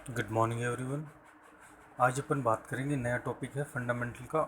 Good morning everyone. आज अपन बात करेंगे, नया टॉपिक है फंडामेंटल का,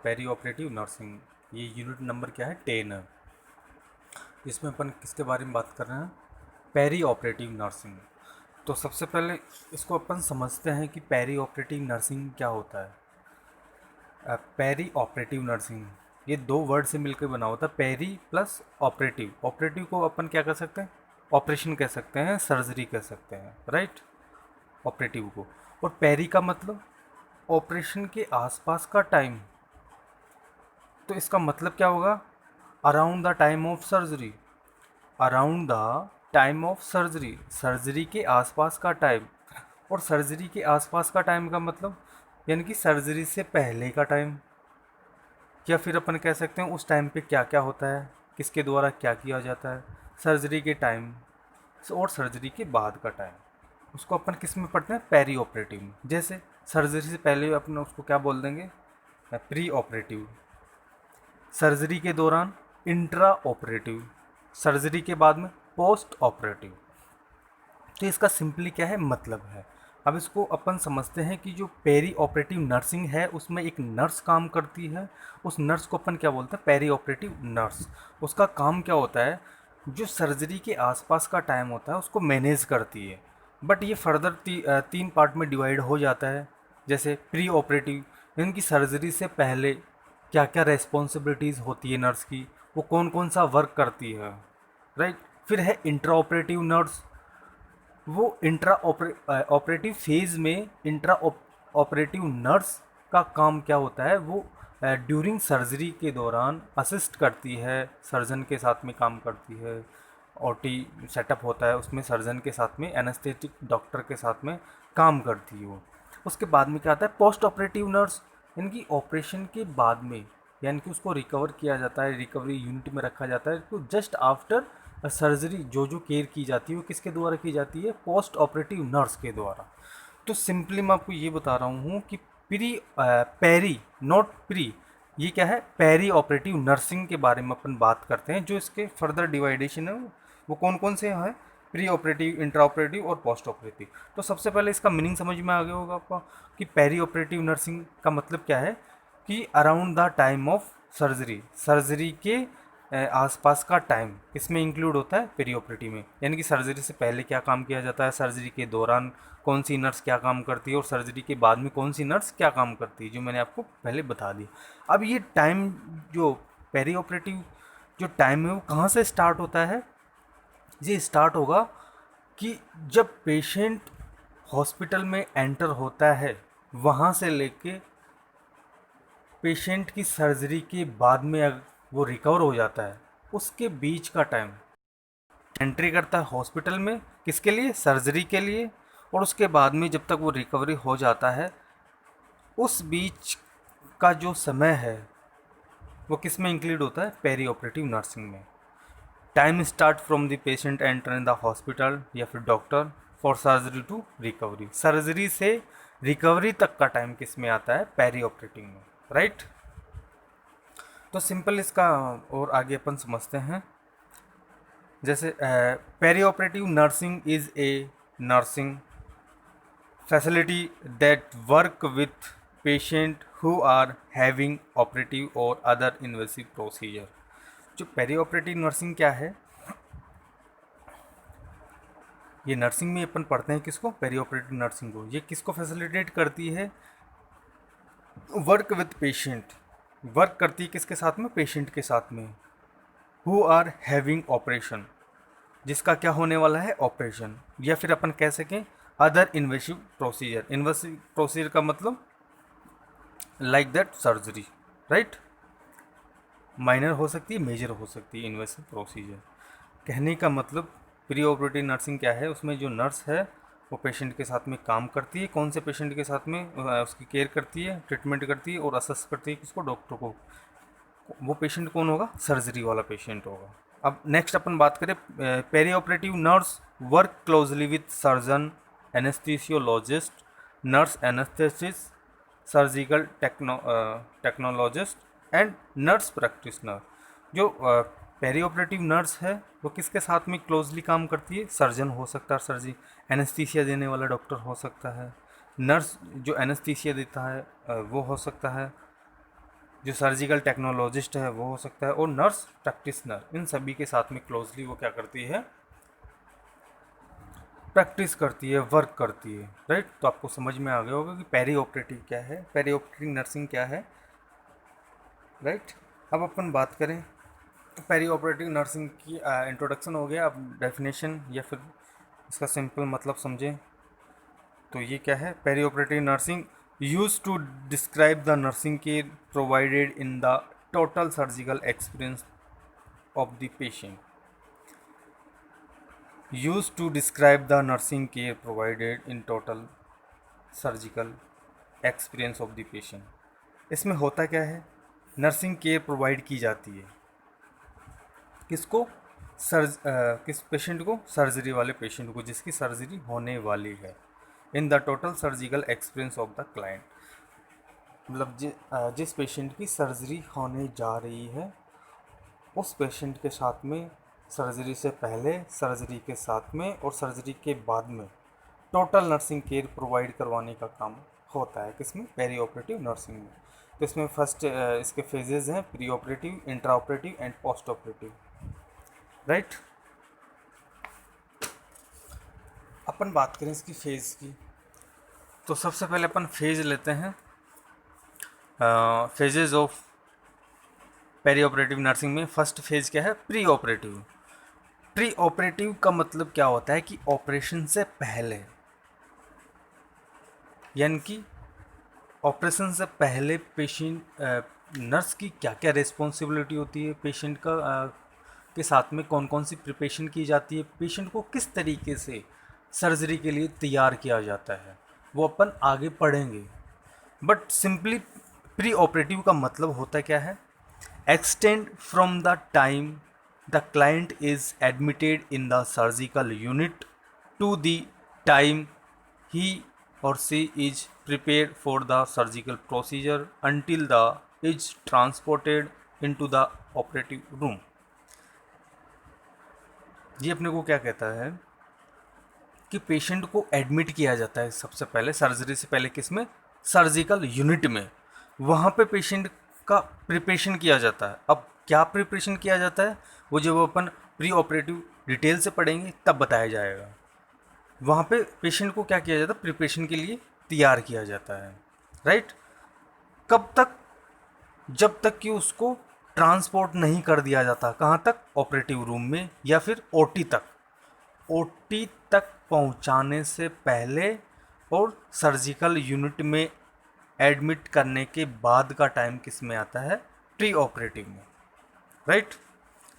पेरी ऑपरेटिव नर्सिंग। ये यूनिट नंबर क्या है, 10 है। इसमें अपन किसके बारे में बात कर रहे हैं, पेरी ऑपरेटिव नर्सिंग। तो सबसे पहले इसको अपन समझते हैं कि पेरी ऑपरेटिव नर्सिंग क्या होता है। पेरी ऑपरेटिव नर्सिंग ये दो वर्ड से मिलकर बना होता है, पेरी प्लस ऑपरेटिव। ऑपरेटिव को अपन क्या कर सकते हैं, ऑपरेशन कह सकते हैं, सर्जरी कह सकते हैं, राइट। ऑपरेटिव को, और पेरी का मतलब ऑपरेशन के आसपास का टाइम। तो इसका मतलब क्या होगा, around the time of surgery. Around the time of surgery, surgery के आसपास का टाइम। और सर्जरी के आसपास का टाइम का मतलब यानी कि सर्जरी से पहले का टाइम, या फिर अपन कह सकते हैं उस टाइम पे क्या क्या होता है, किसके द्वारा क्या किया जाता है, सर्जरी के टाइम और सर्जरी के बाद का टाइम। उसको अपन किस में पढ़ते हैं, पेरी ऑपरेटिव में। जैसे सर्जरी से पहले अपन उसको क्या बोल देंगे, प्री ऑपरेटिव। सर्जरी के दौरान इंट्रा ऑपरेटिव, सर्जरी के बाद में पोस्ट ऑपरेटिव। तो इसका सिंपली क्या है, मतलब है। अब इसको अपन समझते हैं कि जो पेरी ऑपरेटिव नर्सिंग है उसमें एक नर्स काम करती है। उस नर्स को अपन क्या बोलते हैं, पेरी ऑपरेटिव नर्स। उसका काम क्या होता है, जो सर्जरी के आसपास का टाइम होता है उसको मैनेज करती है। बट ये फर्दर तीन पार्ट में डिवाइड हो जाता है। जैसे प्री ऑपरेटिव, यानी कि सर्जरी से पहले क्या क्या रेस्पॉन्सिबिलिटीज़ होती है नर्स की, वो कौन कौन सा वर्क करती है, राइट। फिर है इंट्रा ऑपरेटिव नर्स। वो इंट्रा ऑपरेटिव फेज में इंट्रा ऑपरेटिव नर्स का काम क्या होता है, वो ड्यूरिंग सर्जरी के दौरान असिस्ट करती है, सर्जन के साथ में काम करती है। ओटी सेटअप होता है उसमें सर्जन के साथ में, एनेस्थेटिक डॉक्टर के साथ में काम करती है वो। उसके बाद में क्या आता है, पोस्ट ऑपरेटिव नर्स, यानी कि ऑपरेशन के बाद में, यानी कि उसको रिकवर किया जाता है, रिकवरी यूनिट में रखा जाता है। तो जस्ट आफ्टर सर्जरी जो जो केयर की जाती है वो किसके द्वारा की जाती है, पोस्ट ऑपरेटिव नर्स के द्वारा। तो सिंपली मैं आपको ये बता रहा हूँ कि प्री पेरी नॉट प्री, ये क्या है, पेरी ऑपरेटिव नर्सिंग के बारे में अपन बात करते हैं। जो इसके फर्दर डिवाइडेशन है वो कौन कौन से हैं, प्री ऑपरेटिव, इंट्रा ऑपरेटिव और पोस्ट ऑपरेटिव। तो सबसे पहले इसका मीनिंग समझ में आ गया होगा आपको कि पेरी ऑपरेटिव नर्सिंग का मतलब क्या है, कि around the time of surgery, surgery के आसपास का टाइम इसमें इंक्लूड होता है पेरी ऑपरेटिव में। यानी कि सर्जरी से पहले क्या काम किया जाता है, सर्जरी के दौरान कौन सी नर्स क्या काम करती है, और सर्जरी के बाद में कौन सी नर्स क्या काम करती है, जो मैंने आपको पहले बता दिया। अब ये टाइम, जो पेरी ऑपरेटिव जो टाइम है वो कहाँ से स्टार्ट होता है, ये स्टार्ट होगा कि जब पेशेंट हॉस्पिटल में एंटर होता है, वहाँ से लेके पेशेंट की सर्जरी के बाद में अगर वो रिकवर हो जाता है, उसके बीच का टाइम। एंट्री करता है हॉस्पिटल में किसके लिए, सर्जरी के लिए, और उसके बाद में जब तक वो रिकवरी हो जाता है, उस बीच का जो समय है वो किस में इंक्लूड होता है, पेरी ऑपरेटिव नर्सिंग में। Time start from the patient enter in the hospital या फिर doctor for surgery to recovery, surgery से रिकवरी तक का टाइम किस में आता है, पेरी ऑपरेटिव में, राइट। तो सिंपल इसका और आगे अपन समझते हैं। जैसे peri operative nursing is a nursing facility that work with patient who are having operative और अदर इन्वेसिव प्रोसीजर। जो पेरी ऑपरेटिव नर्सिंग क्या है, ये नर्सिंग में अपन पढ़ते हैं किसको, पेरी ऑपरेटिव नर्सिंग को। ये किसको फैसिलिटेट करती है, वर्क विथ पेशेंट, वर्क करती है किसके साथ में, पेशेंट के साथ में। हु आर हैविंग ऑपरेशन, जिसका क्या होने वाला है, ऑपरेशन। या फिर अपन कह सकें other invasive procedure. Invasive procedure का मतलब like that surgery, right. Minor हो सकती है, मेजर हो सकती है इन्वेसिव प्रोसीजर। कहने का मतलब प्री ऑपरेटिव नर्सिंग क्या है, उसमें जो नर्स है वो पेशेंट के साथ में काम करती है। कौन से पेशेंट के साथ में, उसकी केयर करती है, ट्रीटमेंट करती है और असेस करती है किसको, डॉक्टर को। वो पेशेंट कौन होगा, सर्जरी वाला पेशेंट होगा। अब नेक्स्ट अपन बात करें, peri operative nurse work closely with surgeon, anaesthesiologist, nurse anaesthetist, surgical technologist and nurse practitioner. जो पेरी ऑपरेटिव नर्स है वो किसके साथ में क्लोजली काम करती है? सर्जन हो सकता है, सर्जरी एनेस्थीसिया देने वाला डॉक्टर हो सकता है, नर्स जो एनेस्थीसिया देता है वो हो सकता है, जो सर्जिकल टेक्नोलॉजिस्ट है वो हो सकता है, और नर्स प्रैक्टिशनर, इन सभी के साथ में क्लोजली वो क्या करती है? प्रैक्टिस करती है, वर्क करती है, राइट। तो आपको समझ में आ गया होगा कि पेरी ऑपरेटिव क्या है, पेरी ऑपरेटिव नर्सिंग क्या है, राइट। अब अपन बात करें पेरी ऑपरेटिव नर्सिंग की, इंट्रोडक्शन हो गया। अब डेफिनेशन या फिर इसका सिंपल मतलब समझें तो ये क्या है? Peri operative nursing use to describe the nursing care provided in the total surgical experience of the patient. Use to describe the nursing care provided in total surgical experience of the patient. इसमें होता क्या है? Nursing care provide की जाती है किसको? किस patient को? सर्जरी वाले पेशेंट को, जिसकी सर्जरी होने वाली है। इन the total surgical experience of the client, मतलब जिस पेशेंट की सर्जरी होने जा रही है उस पेशेंट के साथ में सर्जरी से पहले, सर्जरी के साथ में और सर्जरी के बाद में टोटल नर्सिंग केयर प्रोवाइड करवाने का काम होता है किसमें? पेरी ऑपरेटिव नर्सिंग में। तो इसमें फर्स्ट इसके फेजेस हैं pre operative, intra operative and post operative, right. अपन बात करें इसकी फेज की, तो सबसे पहले अपन फेज लेते हैं phases of peri operative nursing में। फर्स्ट फेज क्या है? Pre operative. प्री ऑपरेटिव का मतलब क्या होता है कि ऑपरेशन से पहले, यानी कि ऑपरेशन से पहले पेशेंट नर्स की क्या क्या रिस्पॉन्सिबिलिटी होती है, पेशेंट का के साथ में कौन कौन सी प्रिपरेशन की जाती है, पेशेंट को किस तरीके से सर्जरी के लिए तैयार किया जाता है, वो अपन आगे पढ़ेंगे। बट सिंपली प्री ऑपरेटिव का मतलब होता क्या है? Extend from the time the client is admitted in the surgical unit to the time he or she is prepared for the surgical procedure until the is transported into the operative room। ये अपने को क्या कहता है कि patient को admit किया जाता है सबसे पहले, सर्जरी से पहले किसमें? सर्जिकल यूनिट में। वहाँ पे पेशेंट का प्रिपरेशन किया जाता है। अब क्या प्रिपरेशन किया जाता है वो जब अपन प्री ऑपरेटिव डिटेल से पढ़ेंगे तब बताया जाएगा। वहाँ पे पेशेंट को क्या किया जाता है? प्रिपरेशन के लिए तैयार किया जाता है, राइट। कब तक? जब तक कि उसको ट्रांसपोर्ट नहीं कर दिया जाता। कहाँ तक? ऑपरेटिव रूम में या फिर ओटी तक। ओटी तक पहुँचाने से पहले और सर्जिकल यूनिट में एडमिट करने के बाद का टाइम किस में आता है? प्री ऑपरेटिव में, राइट।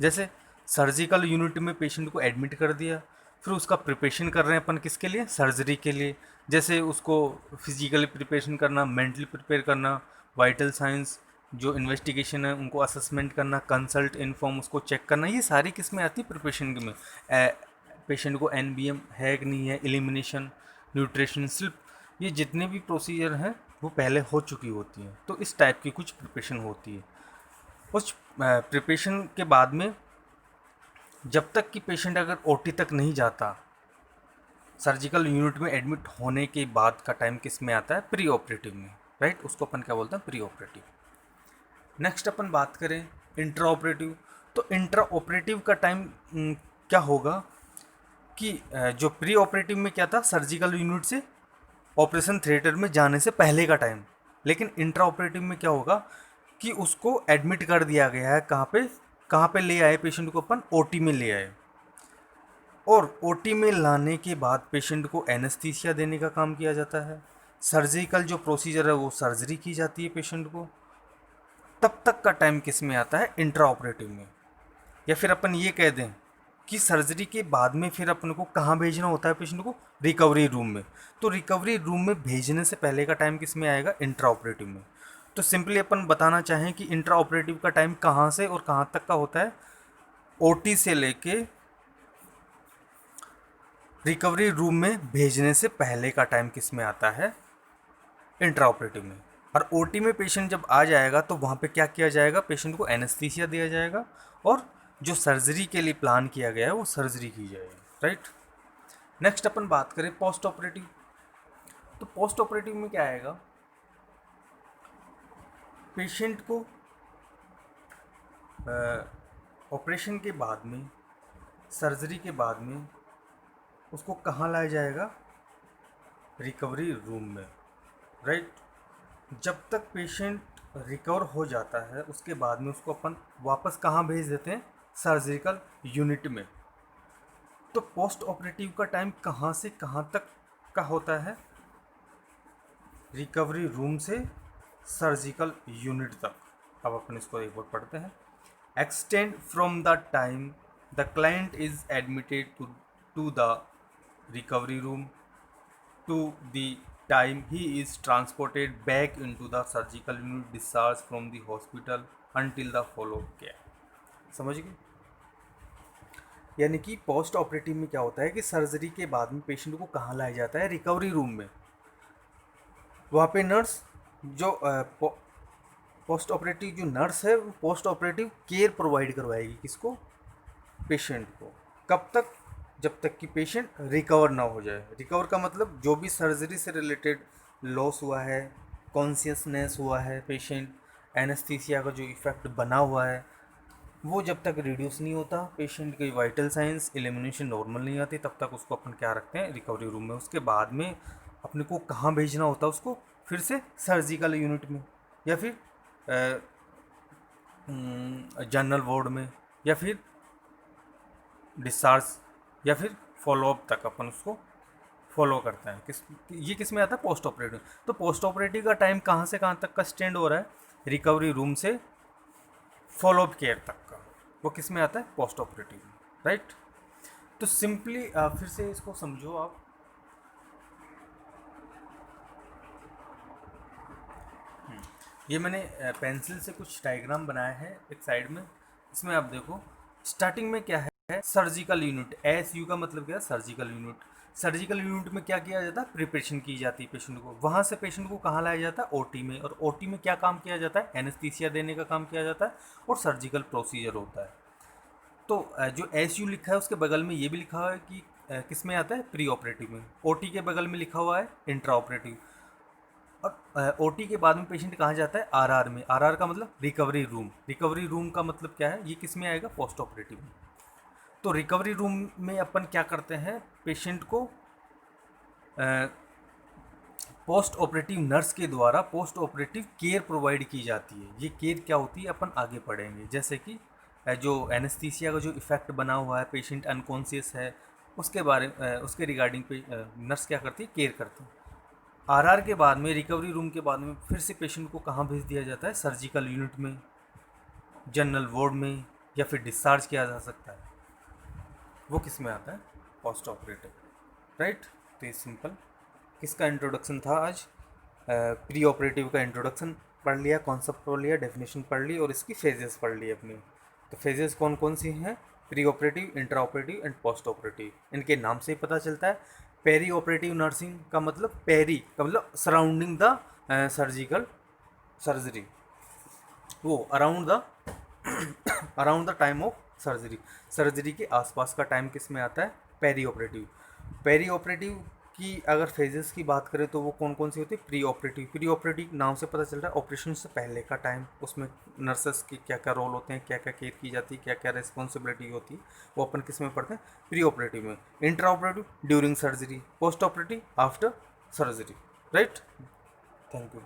जैसे सर्जिकल यूनिट में पेशेंट को एडमिट कर दिया, फिर उसका प्रिपरेशन कर रहे हैं अपन किसके लिए? सर्जरी के लिए। जैसे उसको फिजिकली प्रिपरेशन करना, मेंटली प्रिपेयर करना, वाइटल साइंस जो इन्वेस्टिगेशन है उनको असेसमेंट करना, कंसल्ट इन्फॉर्म उसको चेक करना, ये सारी किस में आती है? प्रिपरेशन में। पेशेंट को एनबीएम है कि नहीं है, एलिमिनेशन, न्यूट्रिशन स्लिप, ये जितने भी प्रोसीजर हैं वो पहले हो चुकी होती हैं। तो इस टाइप की कुछ प्रिपरेशन होती है। उस प्रिपरेशन के बाद में जब तक कि पेशेंट अगर ओटी तक नहीं जाता, सर्जिकल यूनिट में एडमिट होने के बाद का टाइम किस में आता है? प्री ऑपरेटिव में, राइट। उसको अपन क्या बोलते हैं? Pre operative. नेक्स्ट अपन बात करें इंट्रा ऑपरेटिव। तो इंट्रा ऑपरेटिव का टाइम क्या होगा कि जो प्री ऑपरेटिव में क्या था? सर्जिकल यूनिट से ऑपरेशन थिएटर में जाने से पहले का टाइम। लेकिन इंट्रा ऑपरेटिव में क्या होगा कि उसको एडमिट कर दिया गया है। कहाँ पे ले आए पेशेंट को? अपन ओटी में ले आए, और ओटी में लाने के बाद पेशेंट को एनेस्थीसिया देने का काम किया जाता है। सर्जिकल जो प्रोसीजर है वो सर्जरी की जाती है पेशेंट को। तब तक का टाइम किस में आता है? इंट्रा ऑपरेटिव में। या फिर अपन ये कह दें कि सर्जरी के बाद में फिर अपन को कहाँ भेजना होता है पेशेंट को? रिकवरी रूम में। तो रिकवरी रूम में भेजने से पहले का टाइम किस में आएगा? इंट्रा ऑपरेटिव में। तो सिंपली अपन बताना चाहें कि इंट्रा ऑपरेटिव का टाइम कहाँ से और कहाँ तक का होता है? ओटी से लेके रिकवरी रूम में भेजने से पहले का टाइम किस में आता है? इंट्रा ऑपरेटिव में। और ओटी में पेशेंट जब आ जाएगा तो वहाँ पे क्या किया जाएगा? पेशेंट को एनेस्थीसिया दिया जाएगा और जो सर्जरी के लिए प्लान किया गया है वो सर्जरी की जाएगी, राइट। नेक्स्ट अपन बात करें पोस्ट ऑपरेटिव। तो पोस्ट ऑपरेटिव में क्या आएगा, पेशेंट को ऑपरेशन के बाद में, सर्जरी के बाद में उसको कहाँ लाया जाएगा, रिकवरी रूम में, राइट। जब तक पेशेंट रिकवर हो जाता है उसके बाद में उसको अपन वापस कहाँ भेज देते हैं, सर्जिकल यूनिट में। तो पोस्ट ऑपरेटिव का टाइम कहाँ से कहाँ तक का होता है, रिकवरी रूम से सर्जिकल यूनिट तक। अब अपन इसको एक बार पढ़ते हैं। Extend from the time the client is admitted to the recovery room to the time he is transported back into the surgical unit discharged from the hospital until the follow care। समझ गए? यानी कि post operative में क्या होता है कि surgery के बाद में पेशेंट को कहाँ लाया जाता है, रिकवरी रूम में। वहाँ पे नर्स जो पोस्ट ऑपरेटिव जो नर्स है वो पोस्ट ऑपरेटिव केयर प्रोवाइड करवाएगी किसको, पेशेंट को। कब तक, जब तक कि पेशेंट रिकवर ना हो जाए। रिकवर का मतलब जो भी सर्जरी से रिलेटेड लॉस हुआ है, कॉन्शियसनेस हुआ है पेशेंट, एनेस्थीसिया का जो इफ़ेक्ट बना हुआ है वो जब तक रिड्यूस नहीं होता, पेशेंट की वाइटल साइंस इल्यूमिनेशन नॉर्मल नहीं आती, तब तक उसको अपन क्या रखते हैं, रिकवरी रूम में। उसके बाद में अपने को कहाँ भेजना होता है उसको, फिर से सर्जिकल यूनिट में, या फिर जनरल वार्ड में, या फिर डिस्चार्ज, या फिर फॉलोअप तक अपन उसको फॉलो करते हैं। ये किस में आता है, पोस्ट ऑपरेटिव। तो पोस्ट ऑपरेटिव का टाइम कहाँ से कहाँ तक का स्टेंड हो रहा है, रिकवरी रूम से फॉलोअप केयर तक का, वो किस में आता है, पोस्ट ऑपरेटिव, राइट। तो सिंपली फिर से इसको समझो आप। ये मैंने पेंसिल से कुछ डायग्राम बनाया है एक साइड में। इसमें आप देखो स्टार्टिंग में क्या है, सर्जिकल यूनिट। SU का मतलब क्या है, सर्जिकल यूनिट। सर्जिकल यूनिट में क्या किया जाता है, प्रिपरेशन की जाती है पेशेंट को। वहाँ से पेशेंट को कहाँ लाया जाता है, OT में। और OT में क्या काम किया जाता है, एनेस्थीसिया देने का काम किया जाता है और सर्जिकल प्रोसीजर होता है। तो जो SU लिखा है उसके बगल में ये भी लिखा हुआ है कि किस में आता है, प्री ऑपरेटिव में। OT के बगल में लिखा हुआ है इंट्रा ऑपरेटिव। और OT के बाद में पेशेंट कहाँ जाता है, RR में। RR का मतलब रिकवरी रूम। रिकवरी रूम का मतलब क्या है, ये किस में आएगा, पोस्ट ऑपरेटिव में। तो रिकवरी रूम में अपन क्या करते हैं, पेशेंट को पोस्ट ऑपरेटिव नर्स के द्वारा पोस्ट ऑपरेटिव केयर प्रोवाइड की जाती है। ये केयर क्या होती है अपन आगे पढ़ेंगे। जैसे कि जो एनेस्थीसिया का जो इफ़ेक्ट बना हुआ है, पेशेंट अनकॉन्शियस है, उसके बारे उसके रिगार्डिंग पे नर्स क्या करती है, केयर करती है। RR के बाद में, रिकवरी रूम के बाद में फिर से पेशेंट को कहाँ भेज दिया जाता है, सर्जिकल यूनिट में, जनरल वार्ड में, या फिर डिस्चार्ज किया जा सकता है। वो किस में आता है, पोस्ट ऑपरेटिव, राइट। तो ये सिंपल किसका इंट्रोडक्शन था आज, प्री ऑपरेटिव का इंट्रोडक्शन पढ़ लिया, कॉन्सेप्ट पढ़ लिया, डेफिनेशन पढ़ ली और इसकी फेजेस पढ़ ली अपनी। तो फेजेस कौन कौन सी हैं, pre operative, intra operative and post operative. इनके नाम से ही पता चलता है। पेरी ऑपरेटिव नर्सिंग का मतलब, पेरी का मतलब सराउंडिंग द सर्जिकल सर्जरी, वो around the time of surgery. Surgery के आसपास का टाइम किस में आता है, पेरी ऑपरेटिव। पेरी ऑपरेटिव की अगर फेजेस की बात करें तो वो कौन कौन सी होती है, प्री ऑपरेटिव। प्री ऑपरेटिव नाम से पता चल रहा है ऑपरेशन से पहले का टाइम, उसमें नर्सेस की क्या क्या रोल होते हैं, क्या क्या केयर की जाती है, क्या क्या रिस्पॉन्सिबिलिटी होती है, वो अपन किस में पढ़ते हैं, प्री ऑपरेटिव में। Intra operative during surgery, post operative after surgery, right. Thank you.